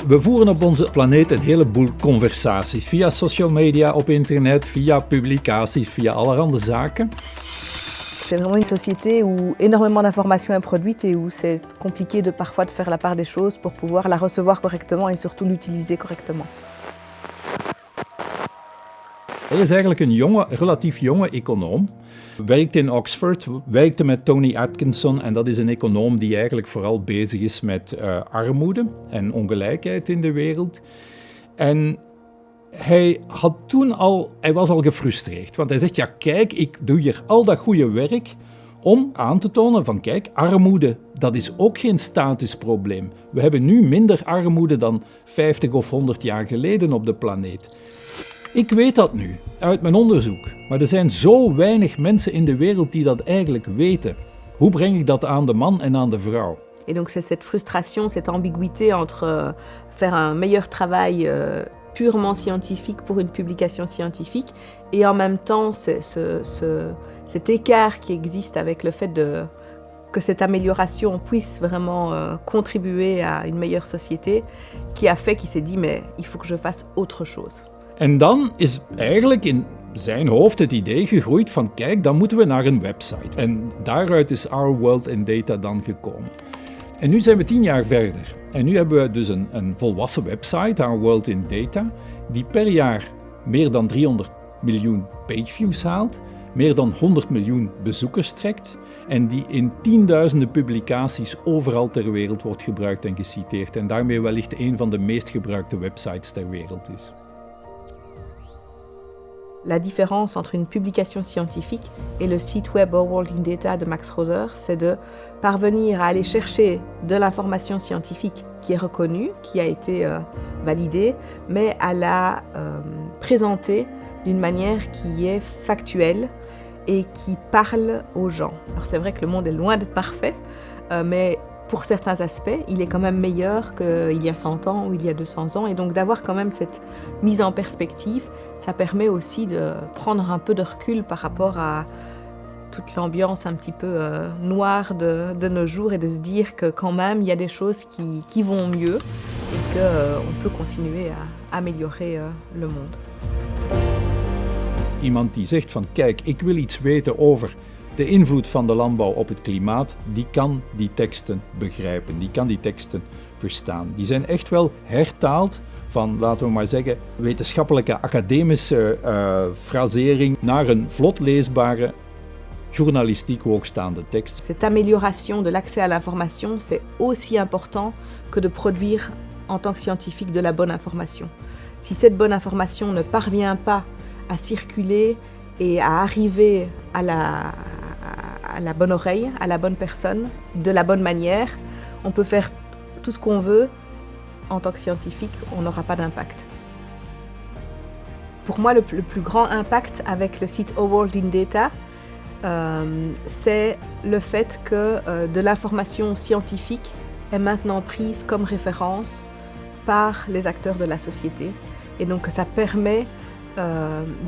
We voeren op onze planeet een heleboel conversaties. Via social media, op internet, via publicaties, via allerhande zaken. C'est vraiment une société où énormément d'informations est produite et où c'est compliqué parfois de faire la part des choses pour pouvoir la recevoir correctement et surtout l'utiliser correctement. Hij is eigenlijk een relatief jonge econoom. Werkt in Oxford, werkte met Tony Atkinson en dat is een econoom die eigenlijk vooral bezig is met armoede en ongelijkheid in de wereld. En hij was al gefrustreerd, want hij zegt, ja kijk, ik doe hier al dat goede werk om aan te tonen van kijk, armoede, dat is ook geen statisch probleem. We hebben nu minder armoede dan 50 of 100 jaar geleden op de planeet. Ik weet dat nu, uit mijn onderzoek, maar er zijn zo weinig mensen in de wereld die dat eigenlijk weten. Hoe breng ik dat aan de man en aan de vrouw? Et donc c'est cette frustration, cette ambiguïté entre faire un meilleur travail purement scientifique pour une publication scientifique et en même temps cet écart qui existe avec le fait que cette amélioration puisse vraiment contribuer à une meilleure société, qui a fait qu'il s'est dit mais il faut que je fasse autre chose. En dan is eigenlijk in zijn hoofd het idee gegroeid van kijk, dan moeten we naar een website. En daaruit is Our World in Data dan gekomen. En nu zijn we 10 jaar verder. En nu hebben we dus een volwassen website, Our World in Data, die per jaar meer dan 300 miljoen pageviews haalt, meer dan 100 miljoen bezoekers trekt en die in tienduizenden publicaties overal ter wereld wordt gebruikt en geciteerd en daarmee wellicht een van de meest gebruikte websites ter wereld is. La différence entre une publication scientifique et le site web Our World in Data de Max Roser, c'est de parvenir à aller chercher de l'information scientifique qui est reconnue, qui a été validée, mais à la présenter d'une manière qui est factuelle et qui parle aux gens. Alors c'est vrai que le monde est loin d'être parfait, mais pour certains aspects, il est quand même meilleur qu'il y a 100 ans ou il y a 200 ans. Et donc d'avoir quand même cette mise en perspective, ça permet aussi de prendre un peu de recul par rapport à toute l'ambiance un petit peu noire de nos jours et de se dire que quand même, il y a des choses qui vont mieux et qu'on peut continuer à améliorer le monde. Iemand die zegt van kijk, ik wil iets weten over de invloed van de landbouw op het klimaat, die kan die teksten begrijpen, die kan die teksten verstaan. Die zijn echt wel hertaald van, laten we maar zeggen, wetenschappelijke academische frasering naar een vlot leesbare, journalistiek hoogstaande tekst. Cette amélioration de l'accès à l'information, c'est aussi important que de produire en tant que scientifique de la bonne information. Si cette bonne information ne parvient pas à circuler et à arriver à la bonne oreille, à la bonne personne, de la bonne manière, on peut faire tout ce qu'on veut. En tant que scientifique, on n'aura pas d'impact. Pour moi, le plus grand impact avec le site Our World in Data, c'est le fait que de l'information scientifique est maintenant prise comme référence par les acteurs de la société. Et donc ça permet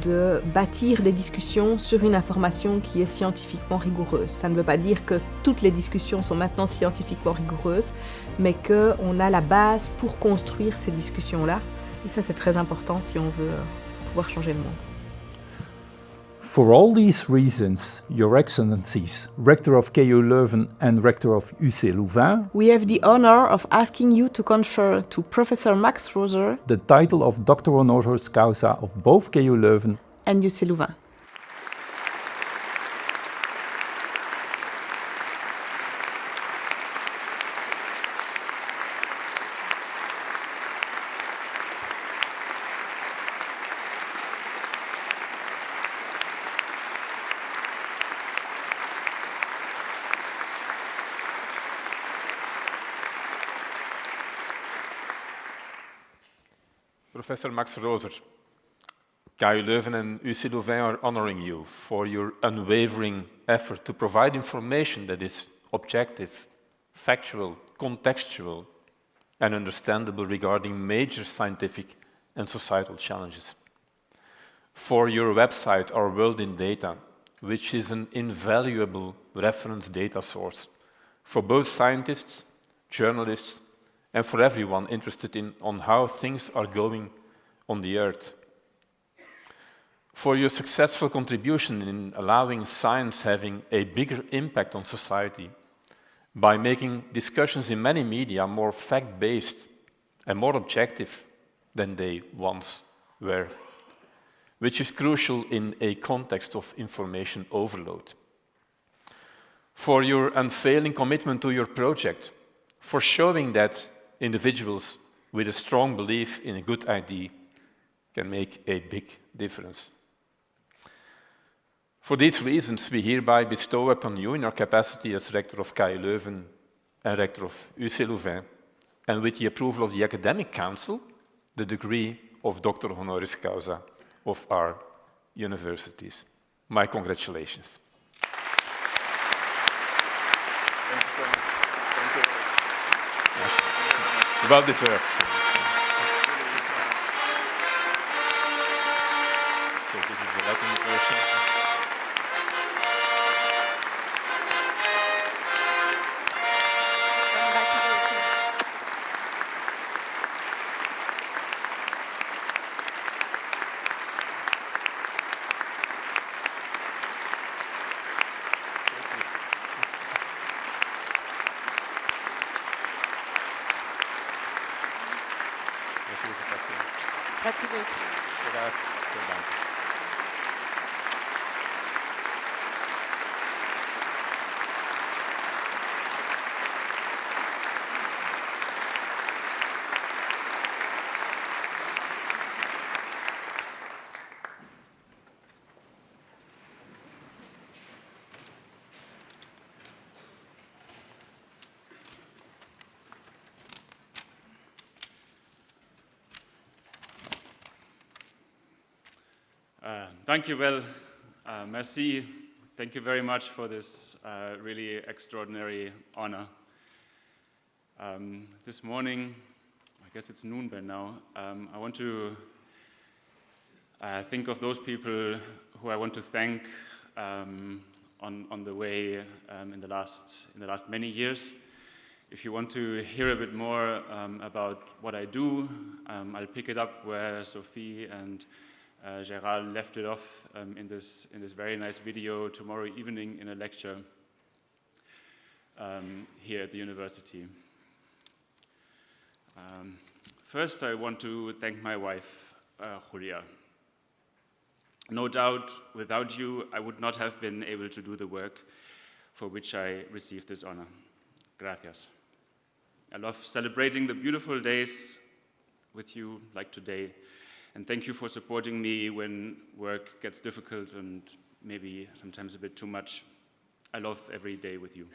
de bâtir des discussions sur une information qui est scientifiquement rigoureuse. Ça ne veut pas dire que toutes les discussions sont maintenant scientifiquement rigoureuses, mais qu'on a la base pour construire ces discussions-là. Et ça, c'est très important si on veut pouvoir changer le monde. For all these reasons, Your Excellencies, Rector of KU Leuven and Rector of UCLouvain, we have the honor of asking you to confer to Professor Max Roser the title of Doctor Honoris Causa of both KU Leuven and UCLouvain. Professor Max Roser, KU Leuven and UCLouvain are honoring you for your unwavering effort to provide information that is objective, factual, contextual, and understandable regarding major scientific and societal challenges. For your website, Our World in Data, which is an invaluable reference data source for both scientists, journalists, and for everyone interested on how things are going on the earth. For your successful contribution in allowing science having a bigger impact on society by making discussions in many media more fact-based and more objective than they once were, which is crucial in a context of information overload. For your unfailing commitment to your project, for showing that individuals with a strong belief in a good idea can make a big difference. For these reasons, we hereby bestow upon you in your capacity as rector of KU Leuven and rector of UCLouvain, and with the approval of the Academic Council, the degree of Doctor Honoris Causa of our universities. My congratulations. Thank you so much. Thank you. Well deserved. So this is the Latin version. Dankjewel, merci. Thank you very much for this really extraordinary honor. This morning, I guess it's noon by now, I want to think of those people who I want to thank on the way in the last many years. If you want to hear a bit more about what I do, I'll pick it up where Sophie and Gérald left it off in this very nice video tomorrow evening in a lecture here at the university. First, I want to thank my wife, Julia. No doubt, without you, I would not have been able to do the work for which I received this honor. Gracias. I love celebrating the beautiful days with you, like today. And thank you for supporting me when work gets difficult and maybe sometimes a bit too much. I love every day with you.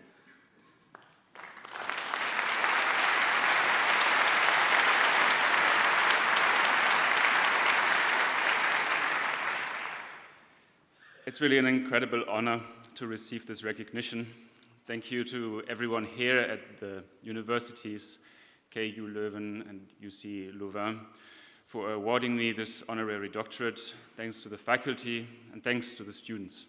It's really an incredible honor to receive this recognition. Thank you to everyone here at the universities, KU Leuven and UCLouvain, for awarding me this honorary doctorate. Thanks to the faculty and thanks to the students.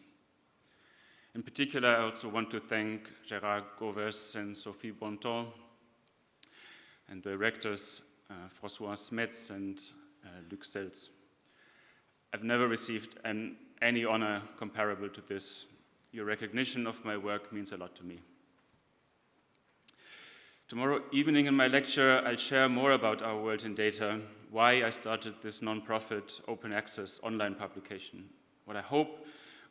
In particular, I also want to thank Gérard Govers and Sophie Bonton, and the rectors François Smets and Luc Seltz. I've never received any honor comparable to this. Your recognition of my work means a lot to me. Tomorrow evening in my lecture, I'll share more about our world in data, why I started this non-profit open access online publication. What I hope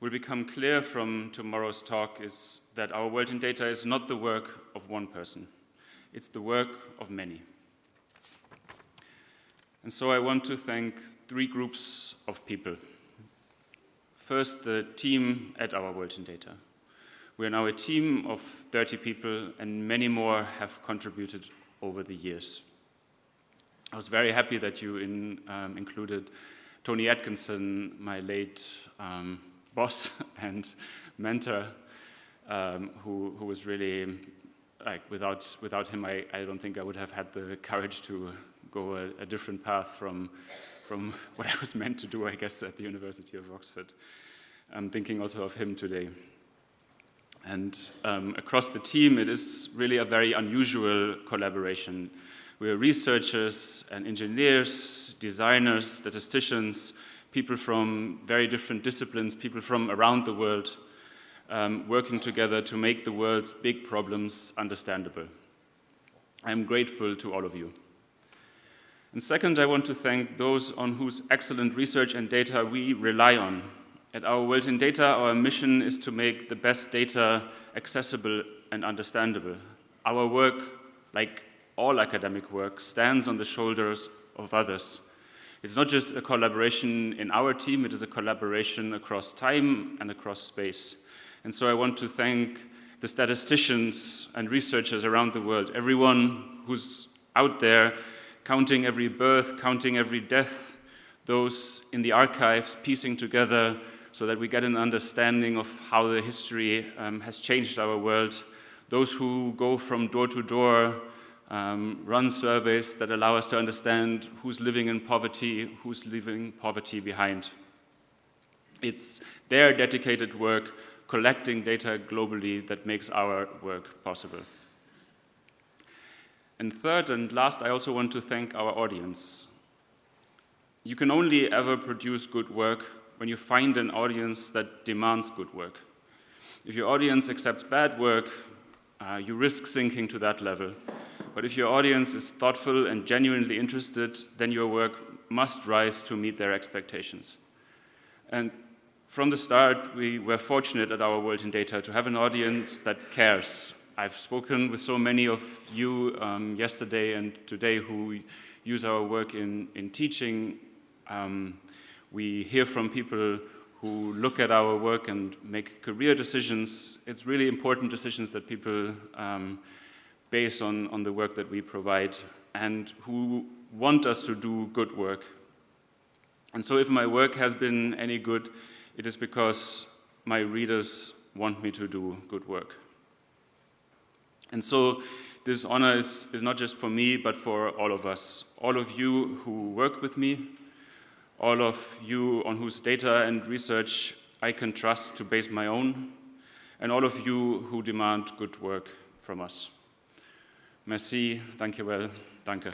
will become clear from tomorrow's talk is that our world in data is not the work of one person. It's the work of many. And so I want to thank three groups of people. First, the team at our World in Data. We are now a team of 30 people, and many more have contributed over the years. I was very happy that you included Tony Atkinson, my late boss and mentor, who was really, like, without him, I don't think I would have had the courage to go a different path from what I was meant to do, I guess, at the University of Oxford. I'm thinking also of him today. And across the team, it is really a very unusual collaboration. We are researchers and engineers, designers, statisticians, people from very different disciplines, people from around the world, working together to make the world's big problems understandable. I'm grateful to all of you. And second, I want to thank those on whose excellent research and data we rely on. At our World in Data, our mission is to make the best data accessible and understandable. Our work, like all academic work, stands on the shoulders of others. It's not just a collaboration in our team, it is a collaboration across time and across space. And so I want to thank the statisticians and researchers around the world, everyone who's out there counting every birth, counting every death, those in the archives piecing together so that we get an understanding of how the history has changed our world, those who go from door to door, run surveys that allow us to understand who's living in poverty, who's leaving poverty behind. It's their dedicated work collecting data globally that makes our work possible. And third and last, I also want to thank our audience. You can only ever produce good work when you find an audience that demands good work. If your audience accepts bad work, you risk sinking to that level. But if your audience is thoughtful and genuinely interested, then your work must rise to meet their expectations. And from the start, we were fortunate at our World in Data to have an audience that cares. I've spoken with so many of you yesterday and today who use our work in teaching. We hear from people who look at our work and make career decisions. It's really important decisions that people base on the work that we provide and who want us to do good work. And so if my work has been any good, it is because my readers want me to do good work. And so this honor is not just for me, but for all of us, all of you who work with me, all of you on whose data and research I can trust to base my own, and all of you who demand good work from us. Merci, dankjewel, danke.